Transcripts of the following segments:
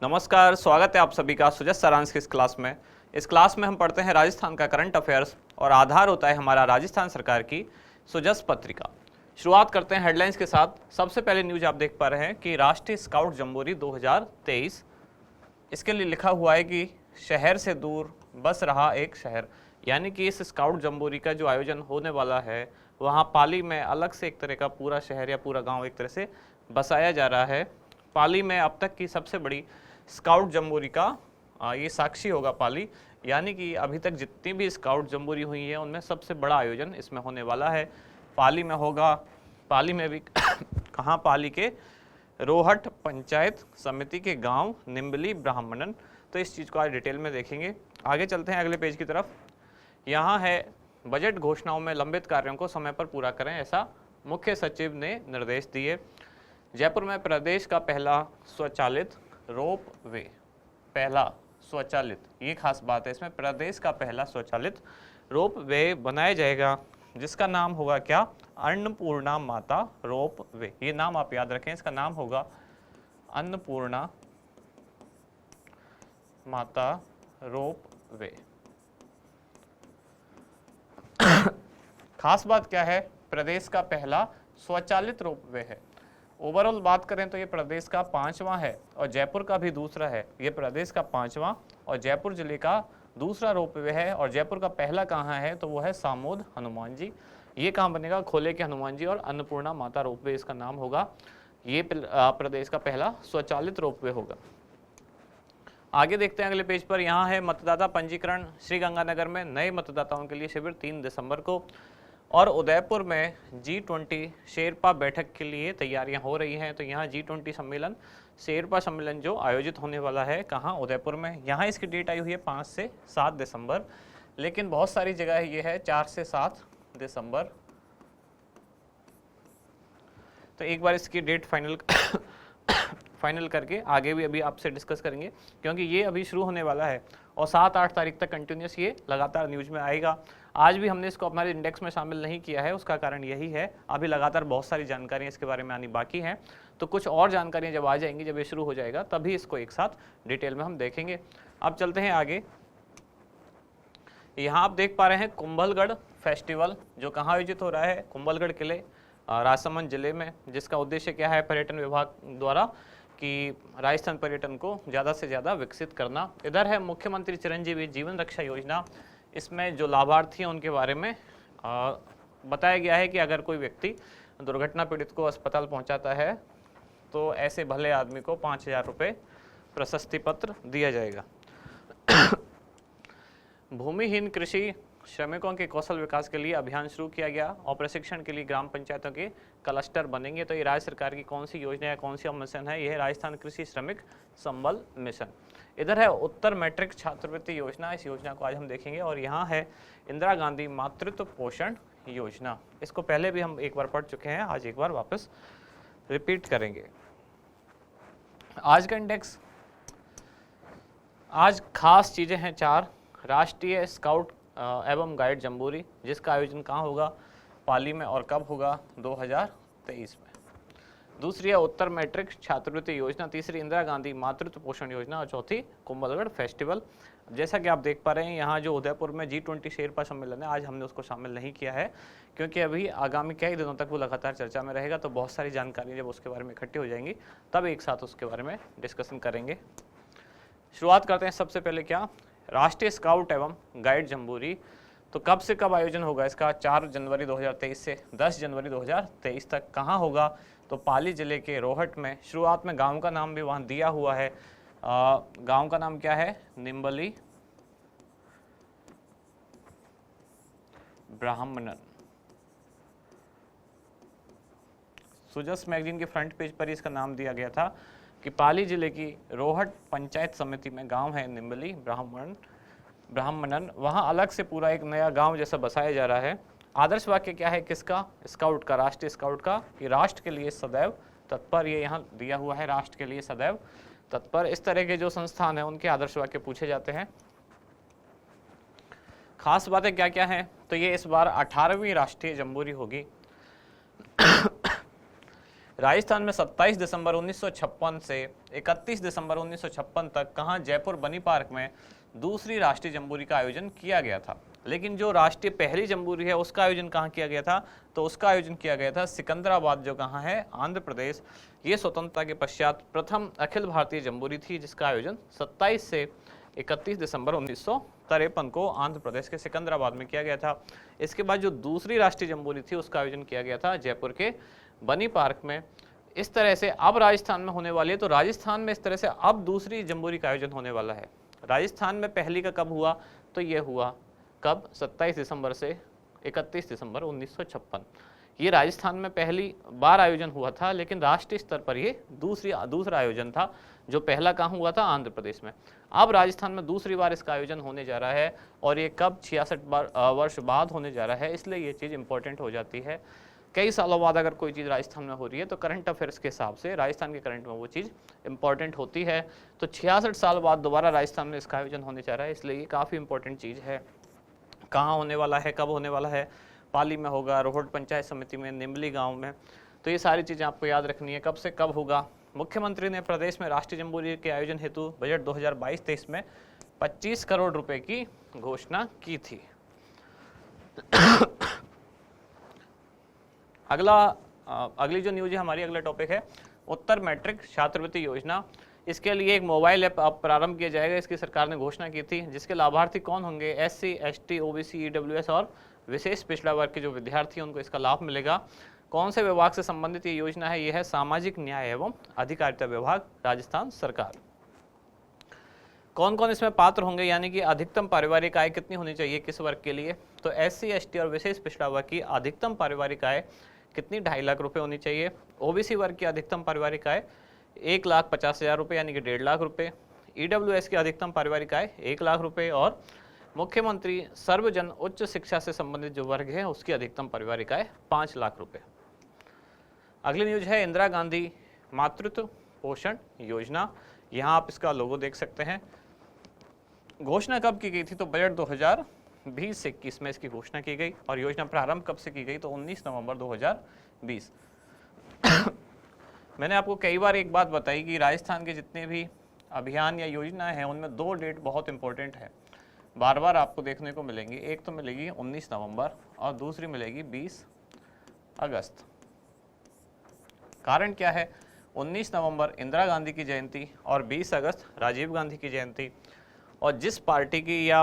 नमस्कार, स्वागत है आप सभी का सुजस सारांश की इस क्लास में। इस क्लास में हम पढ़ते हैं राजस्थान का करंट अफेयर्स और आधार होता है हमारा राजस्थान सरकार की सुजस पत्रिका। शुरुआत करते हैं हेडलाइंस के साथ। सबसे पहले न्यूज आप देख पा रहे हैं कि राष्ट्रीय स्काउट जम्बोरी 2023, इसके लिए लिखा हुआ है कि शहर से दूर बस रहा एक शहर, यानी कि इस स्काउट जम्बोरी का जो आयोजन होने वाला है वहाँ पाली में अलग से एक तरह का पूरा शहर या पूरा गाँव एक तरह से बसाया जा रहा है। पाली में अब तक की सबसे बड़ी स्काउट जम्बोरी का ये साक्षी होगा पाली, यानी कि अभी तक जितनी भी स्काउट जम्बोरी हुई है उनमें सबसे बड़ा आयोजन इसमें होने वाला है, पाली में होगा। पाली में भी कहाँ? पाली के रोहट पंचायत समिति के गांव निम्बली ब्राह्मणन। तो इस चीज़ को आज डिटेल में देखेंगे। आगे चलते हैं अगले पेज की तरफ। यहाँ है बजट घोषणाओं में लंबित कार्यों को समय पर पूरा करें, ऐसा मुख्य सचिव ने निर्देश दिए। जयपुर में प्रदेश का पहला स्वचालित रोप वे, पहला स्वचालित, ये खास बात है इसमें, प्रदेश का पहला स्वचालित रोप वे बनाया जाएगा जिसका नाम होगा क्या? अन्नपूर्णा माता रोप वे। ये नाम आप याद रखें, इसका नाम होगा अन्नपूर्णा माता रोप वे। खास बात क्या है? प्रदेश का पहला स्वचालित रोप वे है। ओवरऑल बात करें तो ये प्रदेश का 5वां है और जयपुर का भी दूसरा है। ये प्रदेश का 5वां और जयपुर जिले का दूसरा रोप वे है। और जयपुर का पहला कहाँ है? तो वो है सामोद हनुमान जी। ये कहाँ बनेगा? खोले के हनुमान जी और अन्नपूर्णा माता रोप वे इसका नाम होगा। ये प्रदेश का पहला स्वचालित रोप वे होगा। आगे देखते हैं अगले पेज पर। यहाँ है मतदाता पंजीकरण। श्रीगंगानगर में नए मतदाताओं के लिए शिविर 3 दिसंबर को और उदयपुर में G20 शेरपा बैठक के लिए तैयारियां हो रही हैं। तो यहाँ G20 सम्मेलन, शेरपा सम्मेलन जो आयोजित होने वाला है, कहाँ? उदयपुर में। यहाँ इसकी डेट आई हुई है 5 से 7 दिसंबर, लेकिन बहुत सारी जगह ये है 4 से 7 दिसंबर। तो एक बार इसकी डेट फाइनल करके आगे भी अभी आपसे डिस्कस करेंगे, क्योंकि ये अभी शुरू होने वाला है और 7-8 तारीख तक कंटिन्यूस ये लगातार न्यूज में आएगा। आज भी हमने इसको हमारे इंडेक्स में शामिल नहीं किया है, उसका कारण यही है अभी लगातार बहुत सारी जानकारियां इसके बारे में आनी बाकी हैं। तो कुछ और जानकारियां जब आ जाएंगी, जब ये शुरू हो जाएगा, तभी इसको एक साथ डिटेल में हम देखेंगे। अब चलते हैं आगे। यहाँ आप देख पा रहे हैं कुंभलगढ़ फेस्टिवल, जो कहाँ आयोजित हो रहा है? कुंभलगढ़ किले, राजसमंद जिले में, जिसका उद्देश्य क्या है पर्यटन विभाग द्वारा कि राजस्थान पर्यटन को ज़्यादा से ज़्यादा विकसित करना। इधर है मुख्यमंत्री चिरंजीवी जीवन रक्षा योजना। इसमें जो लाभार्थी हैं उनके बारे में बताया गया है कि अगर कोई व्यक्ति दुर्घटना पीड़ित को अस्पताल पहुंचाता है तो ऐसे भले आदमी को 5,000 रुपये प्रशस्ति पत्र दिया जाएगा। भूमिहीन कृषि श्रमिकों के कौशल विकास के लिए अभियान शुरू किया गया और प्रशिक्षण के लिए ग्राम पंचायतों के क्लस्टर बनेंगे। तो ये राज्य सरकार की कौन सी योजना है, कौन सी मिशन है? यह है राजस्थान कृषि श्रमिक संबल मिशन। इधर है उत्तर मैट्रिक छात्रवृत्ति योजना। इस योजना को आज हम देखेंगे। और यहाँ है इंदिरा गांधी मातृत्व पोषण योजना। इसको पहले भी हम एक बार पढ़ चुके हैं, आज एक बार वापस रिपीट करेंगे। आज का इंडेक्स, आज खास चीजें हैं 4। राष्ट्रीय स्काउट एवं गाइड जम्बोरी, जिसका आयोजन कहाँ होगा? पाली में। और कब होगा? 2023 में। दूसरी है उत्तर मैट्रिक छात्रवृत्ति योजना, तीसरी इंदिरा गांधी मातृत्व पोषण योजना और चौथी कुंभलगढ़ फेस्टिवल। जैसा कि आप देख पा रहे हैं, यहाँ जो उदयपुर में G20 शेरपा सम्मेलन है, आज हमने उसको शामिल नहीं किया है क्योंकि अभी आगामी कई दिनों तक वो लगातार चर्चा में रहेगा। तो बहुत सारी जानकारी जब उसके बारे में इकट्ठी हो जाएंगी तब एक साथ उसके बारे में डिस्कशन करेंगे। शुरुआत करते हैं सबसे पहले क्या? राष्ट्रीय स्काउट एवं गाइड जम्बोरी। तो कब से कब आयोजन होगा इसका? 4 जनवरी 2023 से 10 जनवरी 2023 तक। कहाँ होगा? तो पाली जिले के रोहट में। शुरुआत में गांव का नाम भी वहाँ दिया हुआ है। गांव का नाम क्या है? निम्बली ब्राह्मणन। सुजस मैगजीन के फ्रंट पेज पर इसका नाम दिया गया था कि पाली जिले की रोहट पंचायत समिति में गांव है निम्बली ब्राह्मणन। वहाँ अलग से पूरा एक नया गांव जैसा बसाया जा रहा है। आदर्श वाक्य क्या है किसका? स्काउट का, राष्ट्रीय स्काउट का, कि राष्ट्र के लिए सदैव तत्पर। ये यहाँ दिया हुआ है, राष्ट्र के लिए सदैव तत्पर। इस तरह के जो संस्थान है उनके आदर्श वाक्य पूछे जाते हैं। खास बातें क्या क्या हैं? तो ये इस बार 18वीं राष्ट्रीय जम्बोरी होगी। राजस्थान में 27 दिसंबर 1956 से 31 दिसंबर 1956 तक कहाँ जयपुर बनी पार्क में दूसरी राष्ट्रीय जम्बूरी का आयोजन किया गया था। लेकिन जो राष्ट्रीय पहली जम्बूरी है उसका आयोजन कहाँ किया गया था, तो उसका आयोजन किया गया था सिकंदराबाद, जो कहाँ है, आंध्र प्रदेश। ये स्वतंत्रता के पश्चात प्रथम अखिल भारतीय जम्बूरी थी, जिसका आयोजन 27 से 31 दिसंबर 1953 को आंध्र प्रदेश के सिकंदराबाद में किया गया था। इसके बाद जो दूसरी राष्ट्रीय जम्बूरी थी उसका आयोजन किया गया था जयपुर के बनी पार्क में। इस तरह से अब राजस्थान में होने वाली है, तो राजस्थान में इस तरह से अब दूसरी जम्बूरी का आयोजन होने वाला है। राजस्थान में पहली का कब हुआ, तो ये हुआ कब, 27 दिसंबर से 31 दिसंबर 1956। ये राजस्थान में पहली बार आयोजन हुआ था, लेकिन राष्ट्रीय स्तर पर ये दूसरा आयोजन था। जो पहला कहाँ हुआ था, आंध्र प्रदेश में। अब राजस्थान में दूसरी बार इसका आयोजन होने जा रहा है, और ये कब, 66 वर्ष बाद होने जा रहा है। इसलिए ये चीज़ इंपॉर्टेंट हो जाती है। कई सालों बाद अगर कोई चीज़ राजस्थान में हो रही है तो करंट अफेयर्स के हिसाब से राजस्थान के करंट में वो चीज़ इंपॉर्टेंट होती है। तो 66 साल बाद दोबारा राजस्थान में इसका आयोजन होने जा रहा है, इसलिए ये काफ़ी इंपॉर्टेंट चीज़ है। कहाँ होने वाला है, कब होने वाला है, पाली में होगा, रोहट पंचायत समिति में, निम्बली गाँव में। तो ये सारी चीज़ें आपको याद रखनी है, कब से कब होगा। मुख्यमंत्री ने प्रदेश में राष्ट्रीय जम्बूरी के आयोजन हेतु बजट 2022-23 में 25 करोड़ रुपए की घोषणा की थी। अगली जो न्यूज है हमारी, अगला टॉपिक है उत्तर मैट्रिक छात्रवृत्ति योजना। इसके लिए एक मोबाइल ऐप प्रारंभ किया जाएगा, इसकी सरकार ने घोषणा की थी, जिसके लाभार्थी कौन होंगे, SC, ST, OBC, EWS और विशेष पिछड़ा वर्ग के जो विद्यार्थी हैं उनको इसका लाभ मिलेगा। कौन से विभाग से संबंधित ये योजना है, यह है सामाजिक न्याय एवं अधिकारिता विभाग, राजस्थान सरकार। कौन कौन इसमें पात्र होंगे, यानी कि अधिकतम पारिवारिक आय कितनी होनी चाहिए किस वर्ग के लिए, तो SC, ST और विशेष पिछड़ा वर्ग की अधिकतम पारिवारिक आय कितनी, 2.5 लाख रुपए होनी चाहिए। OBC वर्ग की अधिकतम पारिवारिक आय 1,50,000 रुपये यानी कि 1.5 लाख रुपये। EWS की अधिकतम पारिवारिक आय 1 लाख रुपये। और मुख्यमंत्री सर्वजन उच्च शिक्षा से संबंधित जो वर्ग है उसकी अधिकतम पारिवारिक आय 5 लाख रुपये। अगली न्यूज है इंदिरा गांधी मातृत्व पोषण योजना। यहाँ आप इसका लोगो देख सकते हैं। घोषणा कब की गई थी, तो बजट 2020-21 में इसकी घोषणा की गई। और योजना प्रारंभ कब से की गई, तो 19 नवंबर 2020। मैंने आपको कई बार एक बात बताई कि राजस्थान के जितने भी अभियान या योजनाएं हैं उनमें 2 डेट बहुत इंपॉर्टेंट है, बार बार आपको देखने को मिलेंगी। एक तो मिलेगी 19 नवंबर और दूसरी मिलेगी 20 अगस्त। कारण क्या है, 19 नवंबर इंदिरा गांधी की जयंती और 20 अगस्त राजीव गांधी की जयंती। और जिस पार्टी की या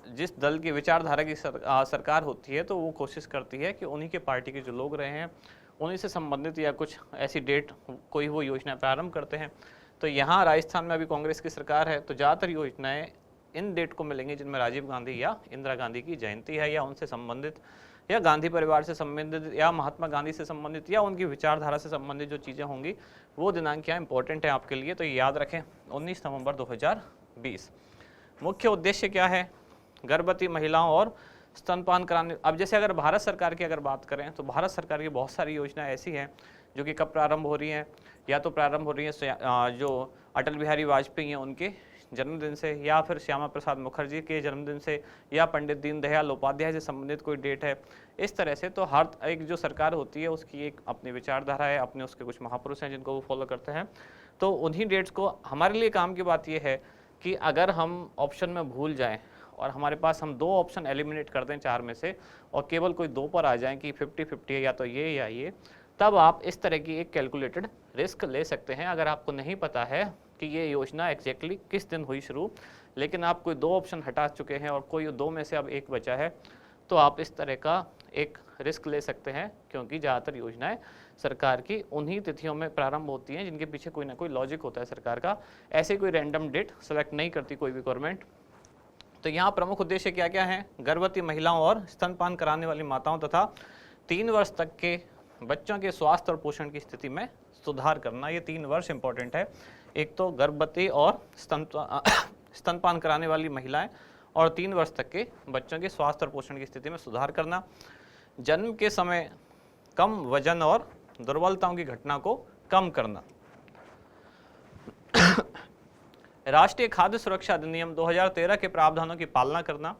जिस दल की विचारधारा की सरकार होती है, तो वो कोशिश करती है कि उन्हीं के पार्टी के जो लोग रहे हैं उन्हीं से संबंधित या कुछ ऐसी डेट कोई वो योजना प्रारंभ करते हैं। तो यहाँ राजस्थान में अभी कांग्रेस की सरकार है, तो ज़्यादातर योजनाएं इन डेट को मिलेंगी जिनमें राजीव गांधी या इंदिरा गांधी की जयंती है, या उनसे संबंधित, या गांधी परिवार से संबंधित, या महात्मा गांधी से संबंधित, या उनकी विचारधारा से संबंधित जो चीज़ें होंगी वो दिनांक यहाँ इंपॉर्टेंट है आपके लिए, तो ये याद रखें 19 नवंबर 2020। मुख्य उद्देश्य क्या है, गर्भवती महिलाओं और स्तनपान कराने। अब जैसे अगर भारत सरकार की अगर बात करें तो भारत सरकार की बहुत सारी योजनाएं ऐसी हैं जो कि कब प्रारंभ हो रही हैं, या तो प्रारंभ हो रही हैं जो अटल बिहारी वाजपेयी हैं उनके जन्मदिन से, या फिर श्यामा प्रसाद मुखर्जी के जन्मदिन से, या पंडित दीनदयाल उपाध्याय से संबंधित कोई डेट है। इस तरह से तो हर एक जो सरकार होती है उसकी एक अपनी विचारधारा है, अपने उसके कुछ महापुरुष हैं जिनको वो फॉलो करते हैं। तो उन्हीं डेट्स को, हमारे लिए काम की बात यह है कि अगर हम ऑप्शन में भूल जाएं और हमारे पास हम 2 ऑप्शन एलिमिनेट कर दें 4 में से, और केवल कोई 2 पर आ जाएं कि 50-50 है, या तो ये या ये, तब आप इस तरह की एक कैलकुलेटेड रिस्क ले सकते हैं। अगर आपको नहीं पता है कि ये योजना एग्जैक्टली किस दिन हुई शुरू, लेकिन आप कोई 2 ऑप्शन हटा चुके हैं और कोई 2 में से अब 1 बचा है, तो आप इस तरह का एक रिस्क ले सकते हैं, क्योंकि ज़्यादातर योजनाएं सरकार की उन्हीं तिथियों में प्रारंभ होती हैं जिनके पीछे कोई ना कोई लॉजिक होता है सरकार का। ऐसे कोई रैंडम डेट सेलेक्ट नहीं करती कोई भी गवर्नमेंट। तो यहाँ प्रमुख उद्देश्य क्या क्या हैं, गर्भवती महिलाओं और स्तनपान कराने वाली माताओं तथा 3 वर्ष तक के बच्चों के स्वास्थ्य और पोषण की स्थिति में सुधार करना। ये 3 वर्ष इंपॉर्टेंट है। एक तो गर्भवती और स्तनपान कराने वाली महिलाएं, और 3 वर्ष तक के बच्चों के स्वास्थ्य और पोषण की स्थिति में सुधार करना। जन्म के समय कम वजन और दुर्बलताओं की घटना को कम करना। राष्ट्रीय खाद्य सुरक्षा अधिनियम 2013 के प्रावधानों की पालना करना।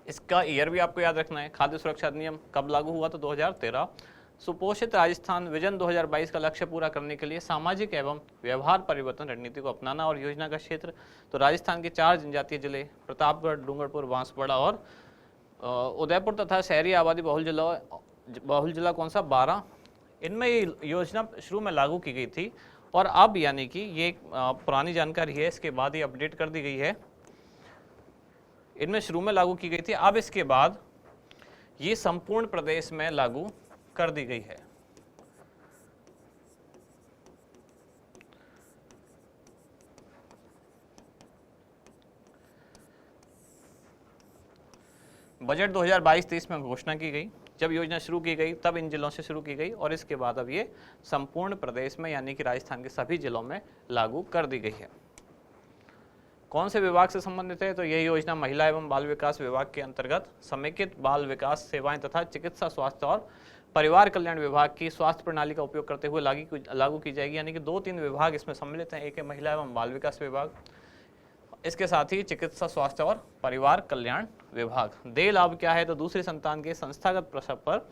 इसका ईयर भी आपको याद रखना है। खाद्य सुरक्षा अधिनियम कब लागू हुआ, तो 2013। सुपोषित राजस्थान विजन 2022 का लक्ष्य पूरा करने के लिए सामाजिक एवं व्यवहार परिवर्तन रणनीति को अपनाना और योजना का क्षेत्र, तो राजस्थान के 4 जनजातीय जिले प्रतापगढ़, डूंगरपुर, बांसवाड़ा और उदयपुर तथा शहरी आबादी बहुल जिला कौन सा 12, इनमें ये योजना शुरू में लागू की गई थी और अब यानी कि ये एक पुरानी जानकारी है, इसके बाद ये अपडेट कर दी गई है। इनमें शुरू में लागू की गई थी, अब इसके बाद ये संपूर्ण प्रदेश में लागू कर दी गई है। बजट 2022-23 में घोषणा की गई, जब योजना शुरू की गई तब इन जिलों से शुरू की गई और इसके बाद अब ये संपूर्ण प्रदेश में यानी कि राजस्थान के सभी जिलों में लागू कर दी गई है। कौन से विभाग से संबंधित है, तो यह योजना महिला एवं बाल विकास विभाग के अंतर्गत समेकित बाल विकास सेवाएं तथा चिकित्सा स्वास्थ्य और परिवार कल्याण विभाग की स्वास्थ्य प्रणाली का उपयोग करते हुए लागू की जाएगी। यानी कि 2-3 विभाग इसमें सम्मिलित हैं, एक है महिला एवं बाल विकास विभाग, इसके साथ ही चिकित्सा स्वास्थ्य और परिवार कल्याण विभाग। देय लाभ क्या है, तो दूसरी संतान के संस्थागत प्रसव पर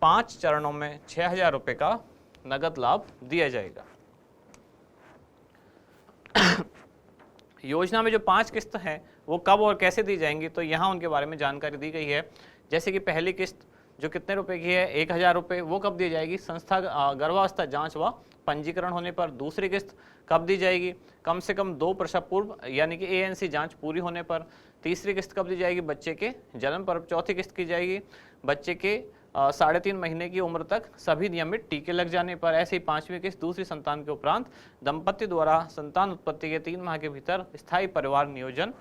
5 चरणों में 6,000 रुपये का नगद लाभ दिया जाएगा। योजना में जो 5 किस्त हैं वो कब और कैसे दी जाएंगी, तो यहाँ उनके बारे में जानकारी दी गई है। जैसे कि पहली किस्त जो कितने रुपए की है, 1,000 रुपये, वो कब दी जाएगी, संस्था गर्भावस्था जांच व पंजीकरण होने पर। दूसरी किस्त कब दी जाएगी, कम से कम 2 प्रसव पूर्व यानी कि ANC जांच पूरी होने पर। तीसरी किस्त कब दी जाएगी, बच्चे के जन्म पर। चौथी किस्त की जाएगी बच्चे के 3.5 महीने की उम्र तक सभी नियमित टीके लग जाने पर। ऐसे ही 5वीं किस्त दूसरी संतान के उपरांत दंपति द्वारा संतान उत्पत्ति के 3 माह के भीतर स्थायी परिवार नियोजन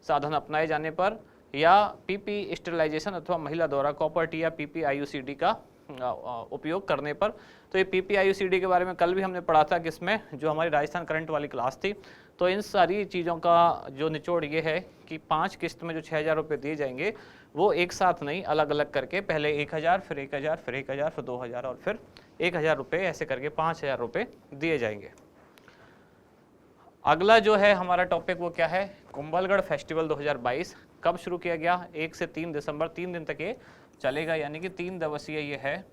साधन अपनाए जाने पर, या PP स्टेरिलाइजेशन अथवा महिला द्वारा कॉपर टी या PP IUCD का उपयोग करने पर। तो ये PP IUCD के बारे में कल भी हमने पढ़ा था, किसमें, जो हमारी राजस्थान करंट वाली क्लास थी। तो इन सारी चीज़ों का जो निचोड़ ये है कि 5 किस्त में जो 6,000 रुपये दिए जाएंगे वो एक साथ नहीं, अलग अलग करके, पहले 1,000, फिर 1,000, फिर 1,000, फिर 2,000 और फिर 1,000 रुपये, ऐसे करके 5,000 रुपये दिए जाएंगे। अगला जो है हमारा टॉपिक वो क्या है, कुंभलगढ़ फेस्टिवल 2022 कब शुरू किया गया, 1 से 3 दिसंबर, 3 दिन तक ये चलेगा, यानी कि 3 दिवसीय ये है।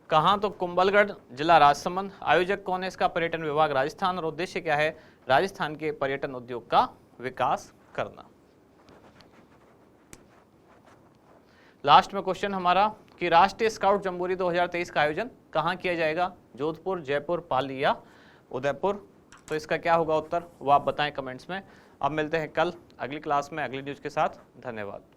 कहाँ, तो कुंभलगढ़, जिला राजसमंद। आयोजक कौन है इसका, पर्यटन विभाग राजस्थान, और उद्देश्य क्या है, राजस्थान के पर्यटन उद्योग का विकास करना। लास्ट में क्वेश्चन हमारा कि राष्ट्रीय स्काउट जम्बूरी 2023 का आयोजन कहाँ किया जाएगा, जोधपुर, जयपुर, पाली या उदयपुर। तो इसका क्या होगा उत्तर, वो आप बताएं कमेंट्स में। अब मिलते हैं कल अगली क्लास में अगली न्यूज़ के साथ। धन्यवाद।